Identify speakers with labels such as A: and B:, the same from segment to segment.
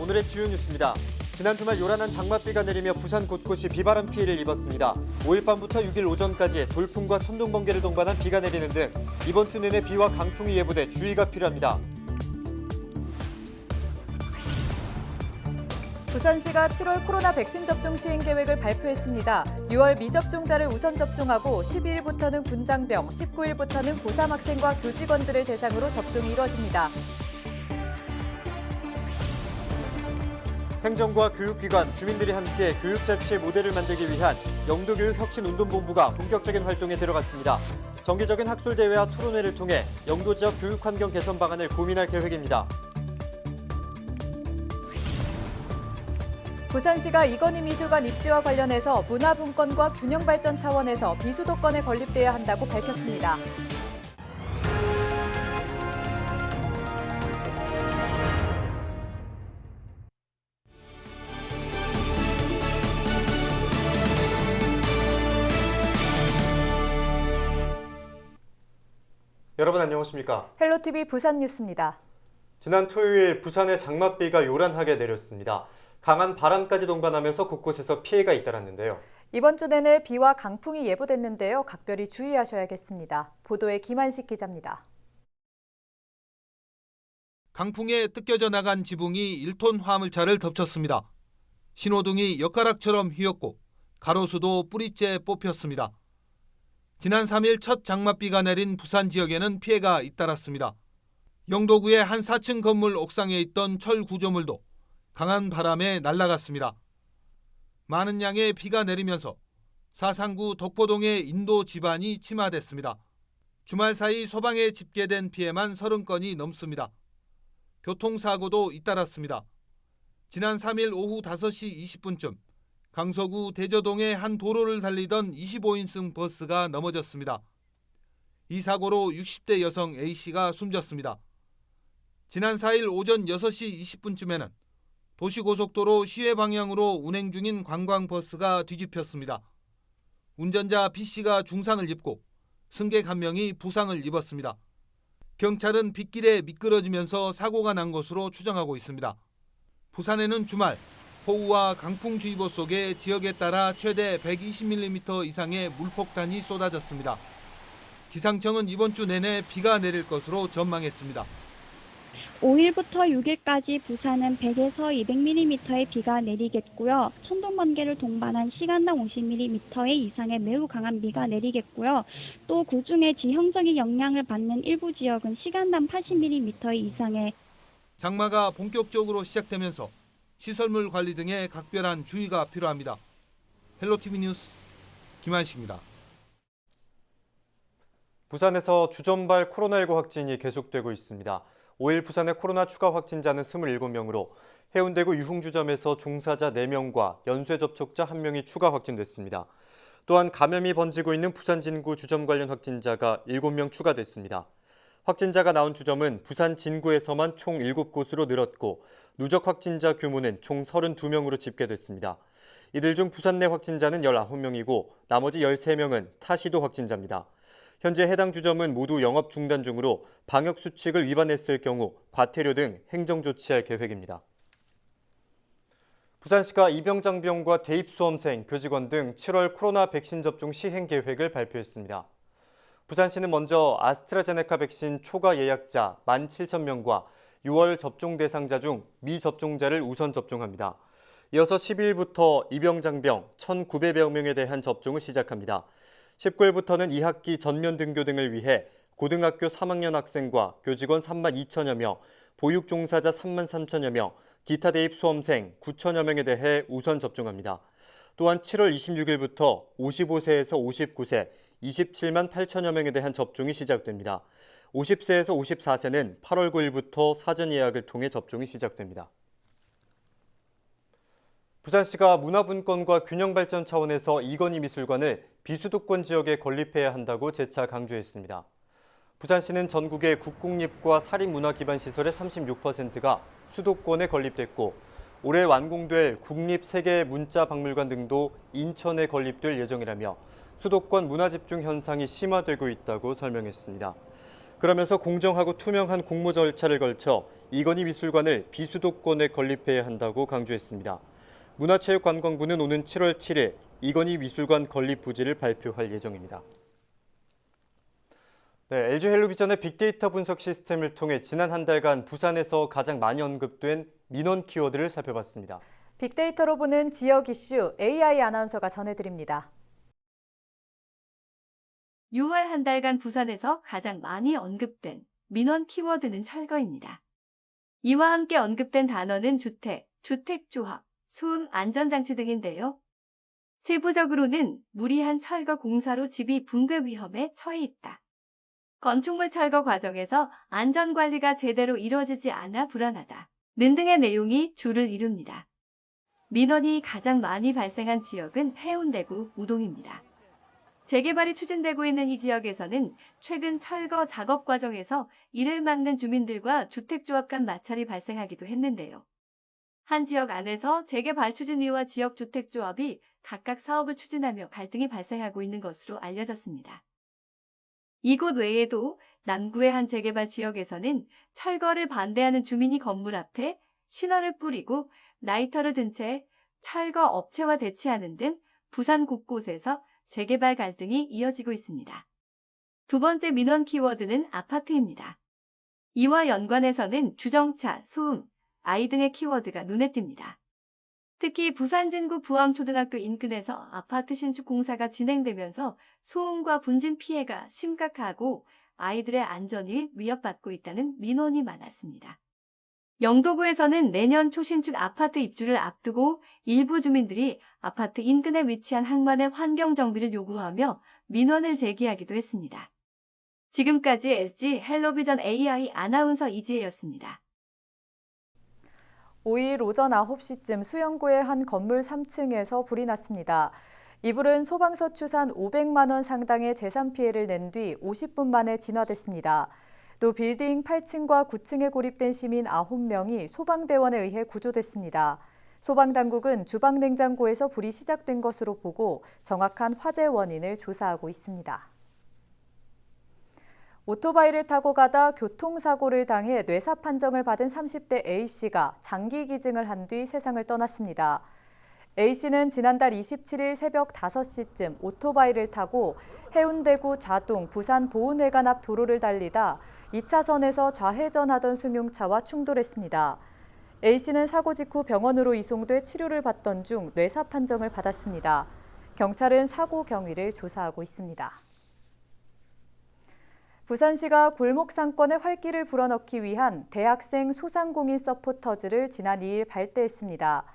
A: 오늘의 주요 뉴스입니다. 지난 주말 요란한 장맛비가 내리며 부산 곳곳이 비바람 피해를 입었습니다. 5일 밤부터 6일 오전까지 돌풍과 천둥 번개를 동반한 비가 내리는 등 이번 주 내내 비와 강풍이 예보돼 주의가 필요합니다.
B: 부산시가 7월 코로나 백신 접종 시행 계획을 발표했습니다. 6월 미접종자를 우선 접종하고 12일부터는 군장병, 19일부터는 고3 학생과 교직원들을 대상으로 접종이 이뤄집니다.
A: 행정부와 교육기관, 주민들이 함께 교육자치의 모델을 만들기 위한 영도교육혁신운동본부가 본격적인 활동에 들어갔습니다. 정기적인 학술대회와 토론회를 통해 영도 지역 교육환경 개선 방안을 고민할 계획입니다.
B: 부산시가 이건희 미술관 입지와 관련해서 문화분권과 균형발전 차원에서 비수도권에 건립돼야 한다고 밝혔습니다.
A: 여러분 안녕하십니까?
B: 헬로티비 부산 뉴스입니다.
A: 지난 토요일 부산에 장맛비가 요란하게 내렸습니다. 강한 바람까지 동반하면서 곳곳에서 피해가 잇따랐는데요.
B: 이번 주 내내 비와 강풍이 예보됐는데요. 각별히 주의하셔야겠습니다. 보도에 김한식 기자입니다.
C: 강풍에 뜯겨져 나간 지붕이 1톤 화물차를 덮쳤습니다. 신호등이 엿가락처럼 휘었고 가로수도 뿌리째 뽑혔습니다. 지난 3일 첫 장맛비가 내린 부산 지역에는 피해가 잇따랐습니다. 영도구의 한 4층 건물 옥상에 있던 철 구조물도 강한 바람에 날아갔습니다. 많은 양의 비가 내리면서 사상구 덕포동의 인도 집안이 침하됐습니다. 주말 사이 소방에 집계된 피해만 30건이 넘습니다. 교통사고도 잇따랐습니다. 지난 3일 오후 5시 20분쯤 강서구 대저동의 한 도로를 달리던 25인승 버스가 넘어졌습니다. 이 사고로 60대 여성 A씨가 숨졌습니다. 지난 4일 오전 6시 20분쯤에는 도시고속도로 시외 방향으로 운행 중인 관광버스가 뒤집혔습니다. 운전자 B씨가 중상을 입고 승객 1명이 부상을 입었습니다. 경찰은 빗길에 미끄러지면서 사고가 난 것으로 추정하고 있습니다. 부산에는 주말 폭우와 강풍주의보 속에 지역에 따라 최대 120mm 이상의 물폭탄이 쏟아졌습니다. 기상청은 이번 주 내내 비가 내릴 것으로 전망했습니다.
D: 5일부터 6일까지 부산은 100에서 200mm의 비가 내리겠고요. 천둥번개를 동반한 시간당 50mm 이상의 매우 강한 비가 내리겠고요. 또 그중에 지형적인 영향을 받는 일부 지역은 시간당 80mm 이상의
C: 장마가 본격적으로 시작되면서 시설물 관리 등에 각별한 주의가 필요합니다. 헬로티비 뉴스 김한식입니다.
A: 부산에서 주전발 코로나19 확진이 계속되고 있습니다. 5일 부산의 코로나 추가 확진자는 27명으로 해운대구 유흥주점에서 종사자 4명과 연쇄 접촉자 1명이 추가 확진됐습니다. 또한 감염이 번지고 있는 부산 진구 주점 관련 확진자가 7명 추가됐습니다. 확진자가 나온 주점은 부산 진구에서만 총 7곳으로 늘었고 누적 확진자 규모는 총 32명으로 집계됐습니다. 이들 중 부산 내 확진자는 19명이고 나머지 13명은 타시도 확진자입니다. 현재 해당 주점은 모두 영업 중단 중으로 방역 수칙을 위반했을 경우 과태료 등 행정 조치할 계획입니다. 부산시가 입영장병과 대입수험생, 교직원 등 7월 코로나 백신 접종 시행 계획을 발표했습니다. 부산시는 먼저 아스트라제네카 백신 초과 예약자 17,000명과 6월 접종 대상자 중 미접종자를 우선 접종합니다. 이어서 10일부터 입영장병 1,900여 명에 대한 접종을 시작합니다. 19일부터는 2학기 전면 등교 등을 위해 고등학교 3학년 학생과 교직원 32,000여 명, 보육 종사자 33,000여 명, 기타 대입 수험생 9,000여 명에 대해 우선 접종합니다. 또한 7월 26일부터 55세에서 59세, 27만 8천여 명에 대한 접종이 시작됩니다. 50세에서 54세는 8월 9일부터 사전 예약을 통해 접종이 시작됩니다. 부산시가 문화분권과 균형발전 차원에서 이건희 미술관을 비수도권 지역에 건립해야 한다고 재차 강조했습니다. 부산시는 전국의 국공립과 사립문화기반시설의 36%가 수도권에 건립됐고 올해 완공될 국립세계문자박물관 등도 인천에 건립될 예정이라며 수도권 문화집중 현상이 심화되고 있다고 설명했습니다. 그러면서 공정하고 투명한 공모 절차를 걸쳐 이건희 미술관을 비수도권에 건립해야 한다고 강조했습니다. 문화체육관광부는 오는 7월 7일 이건희 미술관 건립 부지를 발표할 예정입니다. 네, LG 헬로비전의 빅데이터 분석 시스템을 통해 지난 한 달간 부산에서 가장 많이 언급된 민원 키워드를 살펴봤습니다.
B: 빅데이터로 보는 지역 이슈 AI 아나운서가 전해드립니다.
E: 6월 한 달간 부산에서 가장 많이 언급된 민원 키워드는 철거입니다. 이와 함께 언급된 단어는 주택, 주택조합, 소음 안전장치 등인데요. 세부적으로는 무리한 철거 공사로 집이 붕괴 위험에 처해 있다. 건축물 철거 과정에서 안전관리가 제대로 이루어지지 않아 불안하다. 등의 내용이 주를 이룹니다. 민원이 가장 많이 발생한 지역은 해운대구 우동입니다. 재개발이 추진되고 있는 이 지역에서는 최근 철거 작업 과정에서 이를 막는 주민들과 주택조합 간 마찰이 발생하기도 했는데요. 한 지역 안에서 재개발 추진위와 지역 주택조합이 각각 사업을 추진하며 갈등이 발생하고 있는 것으로 알려졌습니다. 이곳 외에도 남구의 한 재개발 지역에서는 철거를 반대하는 주민이 건물 앞에 신호를 뿌리고 라이터를 든 채 철거 업체와 대치하는 등 부산 곳곳에서 재개발 갈등이 이어지고 있습니다. 두 번째 민원 키워드는 아파트입니다. 이와 연관해서는 주정차, 소음, 아이 등의 키워드가 눈에 띕니다. 특히 부산 진구 부암초등학교 인근에서 아파트 신축 공사가 진행되면서 소음과 분진 피해가 심각하고 아이들의 안전이 위협받고 있다는 민원이 많았습니다. 영도구에서는 내년 초신축 아파트 입주를 앞두고 일부 주민들이 아파트 인근에 위치한 항만의 환경 정비를 요구하며 민원을 제기하기도 했습니다. 지금까지 LG 헬로비전 AI 아나운서 이지혜였습니다.
B: 5일 오전 9시쯤 수영구의 한 건물 3층에서 불이 났습니다. 이 불은 소방서 추산 500만 원 상당의 재산 피해를 낸 뒤 50분 만에 진화됐습니다. 또 빌딩 8층과 9층에 고립된 시민 9명이 소방대원에 의해 구조됐습니다. 소방당국은 주방 냉장고에서 불이 시작된 것으로 보고 정확한 화재 원인을 조사하고 있습니다. 오토바이를 타고 가다 교통사고를 당해 뇌사 판정을 받은 30대 A씨가 장기 기증을 한 뒤 세상을 떠났습니다. A씨는 지난달 27일 새벽 5시쯤 오토바이를 타고 해운대구 좌동 부산 보은회관 앞 도로를 달리다 2차선에서 좌회전하던 승용차와 충돌했습니다. A씨는 사고 직후 병원으로 이송돼 치료를 받던 중 뇌사 판정을 받았습니다. 경찰은 사고 경위를 조사하고 있습니다. 부산시가 골목 상권에 활기를 불어넣기 위한 대학생 소상공인 서포터즈를 지난 2일 발대했습니다.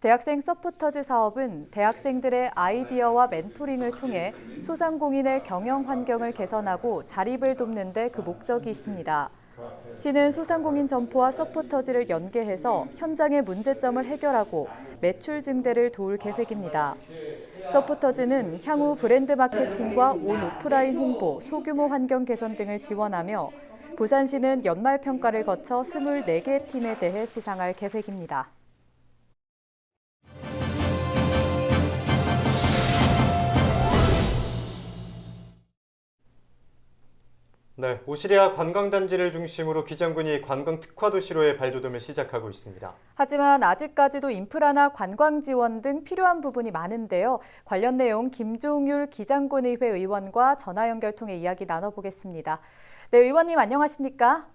B: 대학생 서포터즈 사업은 대학생들의 아이디어와 멘토링을 통해 소상공인의 경영 환경을 개선하고 자립을 돕는 데 그 목적이 있습니다. 시는 소상공인 점포와 서포터즈를 연계해서 현장의 문제점을 해결하고 매출 증대를 도울 계획입니다. 서포터즈는 향후 브랜드 마케팅과 온 오프라인 홍보, 소규모 환경 개선 등을 지원하며 부산시는 연말 평가를 거쳐 24개 팀에 대해 시상할 계획입니다.
A: 네, 오시리아 관광단지를 중심으로 기장군이 관광 특화 도시로의 발돋움을 시작하고 있습니다.
B: 하지만 아직까지도 인프라나 관광 지원 등 필요한 부분이 많은데요. 관련 내용 김종율 기장군의회 의원과 전화 연결 통해 이야기 나눠보겠습니다. 네, 의원님 안녕하십니까?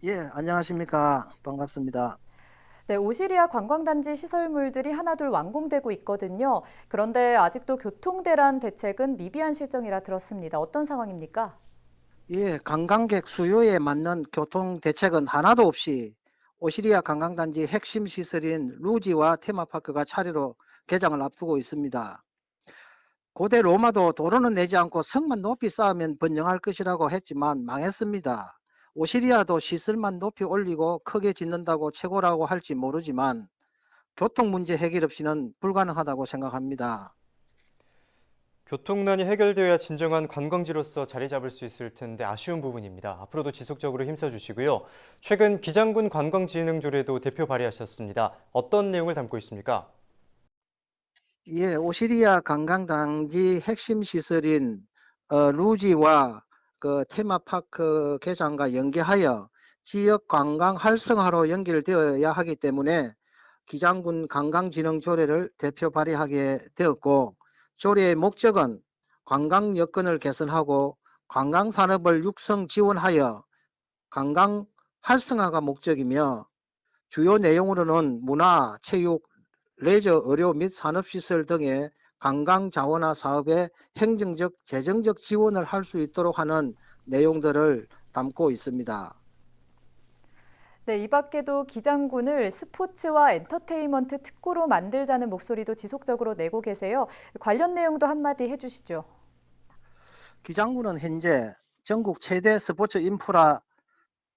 F: 예, 안녕하십니까. 반갑습니다.
B: 네, 오시리아 관광단지 시설물들이 하나둘 완공되고 있거든요. 그런데 아직도 교통대란 대책은 미비한 실정이라 들었습니다. 어떤 상황입니까?
F: 예, 관광객 수요에 맞는 교통 대책은 하나도 없이 오시리아 관광단지 핵심 시설인 루지와 테마파크가 차례로 개장을 앞두고 있습니다. 고대 로마도 도로는 내지 않고 성만 높이 쌓으면 번영할 것이라고 했지만 망했습니다. 오시리아도 시설만 높이 올리고 크게 짓는다고 최고라고 할지 모르지만 교통 문제 해결 없이는 불가능하다고 생각합니다.
A: 교통난이 해결되어야 진정한 관광지로서 자리 잡을 수 있을 텐데 아쉬운 부분입니다. 앞으로도 지속적으로 힘써주시고요. 최근 기장군 관광진흥조례도 대표 발의하셨습니다. 어떤 내용을 담고 있습니까?
F: 예, 오시리아 관광단지 핵심 시설인 루지와 테마파크 개장과 연계하여 지역 관광 활성화로 연결되어야 하기 때문에 기장군 관광진흥조례를 대표 발의하게 되었고, 조례의 목적은 관광 여건을 개선하고 관광산업을 육성 지원하여 관광 활성화가 목적이며, 주요 내용으로는 문화, 체육, 레저, 의료 및 산업시설 등의 관광 자원화 사업에 행정적, 재정적 지원을 할 수 있도록 하는 내용들을 담고 있습니다.
B: 네, 이 밖에도 기장군을 스포츠와 엔터테인먼트 특구로 만들자는 목소리도 지속적으로 내고 계세요. 관련 내용도 한마디 해주시죠.
F: 기장군은 현재 전국 최대 스포츠 인프라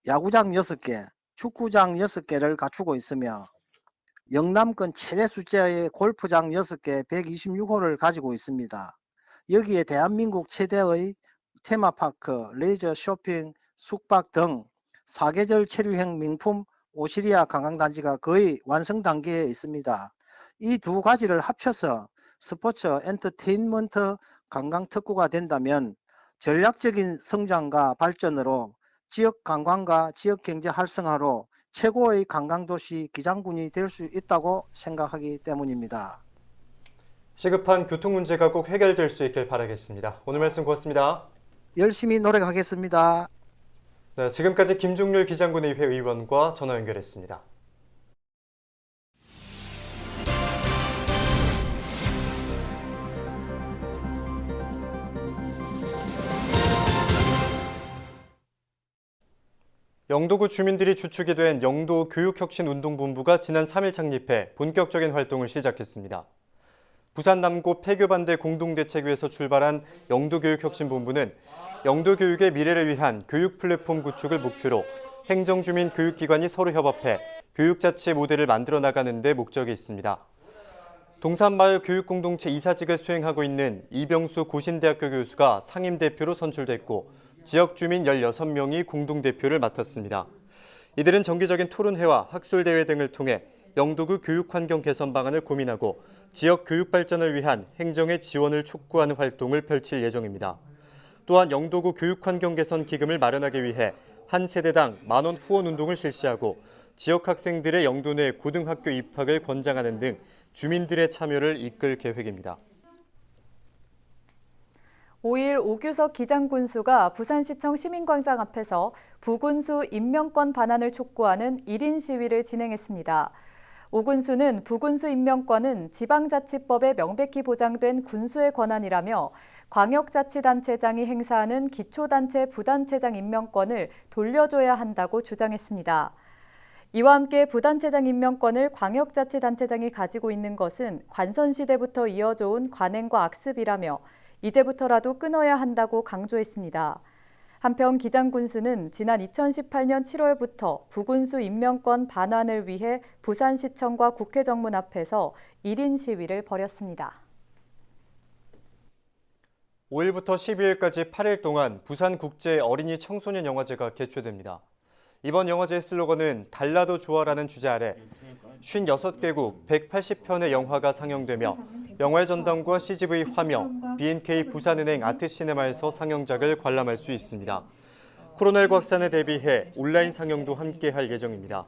F: 야구장 6개, 축구장 6개를 갖추고 있으며 영남권 최대 숫자의 골프장 6개 126호를 가지고 있습니다. 여기에 대한민국 최대의 테마파크, 레저, 쇼핑, 숙박 등 사계절 체류형 명품 오시리아 관광단지가 거의 완성 단계에 있습니다. 이 두 가지를 합쳐서 스포츠 엔터테인먼트 관광특구가 된다면 전략적인 성장과 발전으로 지역 관광과 지역 경제 활성화로 최고의 관광도시 기장군이 될 수 있다고 생각하기 때문입니다.
A: 시급한 교통 문제가 꼭 해결될 수 있길 바라겠습니다. 오늘 말씀 고맙습니다.
F: 열심히 노력하겠습니다.
A: 네, 지금까지 김종률 기장군의회 의원과 전화 연결했습니다. 영도구 주민들이 주축이 된 영도 교육혁신운동본부가 지난 3일 창립해 본격적인 활동을 시작했습니다. 부산 남고 폐교반대 공동대책위에서 출발한 영도교육혁신본부는 영도교육의 미래를 위한 교육 플랫폼 구축을 목표로 행정주민 교육기관이 서로 협업해 교육자치 모델을 만들어 나가는 데 목적이 있습니다. 동산마을 교육공동체 이사직을 수행하고 있는 이병수 고신대학교 교수가 상임대표로 선출됐고 지역 주민 16명이 공동대표를 맡았습니다. 이들은 정기적인 토론회와 학술대회 등을 통해 영도구 교육환경 개선 방안을 고민하고 지역 교육 발전을 위한 행정의 지원을 촉구하는 활동을 펼칠 예정입니다. 또한 영도구 교육환경 개선 기금을 마련하기 위해 한 세대당 만원 후원 운동을 실시하고 지역 학생들의 영도 내 고등학교 입학을 권장하는 등 주민들의 참여를 이끌 계획입니다.
B: 5일 오규석 기장군수가 부산시청 시민광장 앞에서 부군수 임명권 반환을 촉구하는 1인 시위를 진행했습니다. 오 군수는 부군수 임명권은 지방자치법에 명백히 보장된 군수의 권한이라며 광역자치단체장이 행사하는 기초단체 부단체장 임명권을 돌려줘야 한다고 주장했습니다. 이와 함께 부단체장 임명권을 광역자치단체장이 가지고 있는 것은 관선시대부터 이어져 온 관행과 악습이라며 이제부터라도 끊어야 한다고 강조했습니다. 한편 기장군수는 지난 2018년 7월부터 부군수 임명권 반환을 위해 부산시청과 국회 정문 앞에서 1인 시위를 벌였습니다.
A: 5일부터 12일까지 8일 동안 부산국제 어린이 청소년 영화제가 개최됩니다. 이번 영화제의 슬로건은 달라도 좋아라는 주제 아래 56개국 180편의 영화가 상영되며 영화의 전당과 CGV 화명, B&K 부산은행 아트시네마에서 상영작을 관람할 수 있습니다. 코로나19 확산에 대비해 온라인 상영도 함께할 예정입니다.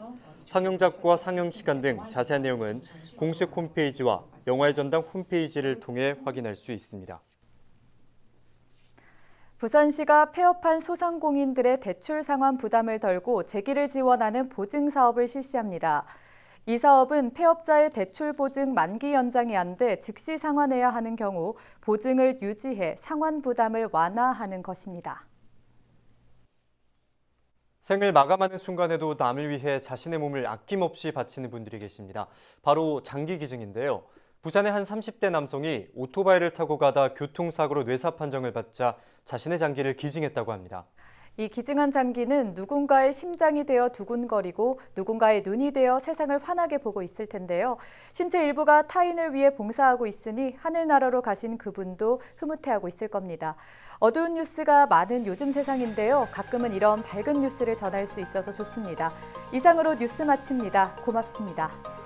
A: 상영작과 상영 시간 등 자세한 내용은 공식 홈페이지와 영화의 전당 홈페이지를 통해 확인할 수 있습니다.
B: 부산시가 폐업한 소상공인들의 대출 상환 부담을 덜고 재기를 지원하는 보증 사업을 실시합니다. 이 사업은 폐업자의 대출 보증 만기 연장이 안 돼 즉시 상환해야 하는 경우 보증을 유지해 상환 부담을 완화하는 것입니다.
A: 생을 마감하는 순간에도 남을 위해 자신의 몸을 아낌없이 바치는 분들이 계십니다. 바로 장기기증인데요. 부산의 한 30대 남성이 오토바이를 타고 가다 교통사고로 뇌사 판정을 받자 자신의 장기를 기증했다고 합니다.
B: 이 기증한 장기는 누군가의 심장이 되어 두근거리고 누군가의 눈이 되어 세상을 환하게 보고 있을 텐데요. 신체 일부가 타인을 위해 봉사하고 있으니 하늘나라로 가신 그분도 흐뭇해하고 있을 겁니다. 어두운 뉴스가 많은 요즘 세상인데요. 가끔은 이런 밝은 뉴스를 전할 수 있어서 좋습니다. 이상으로 뉴스 마칩니다. 고맙습니다.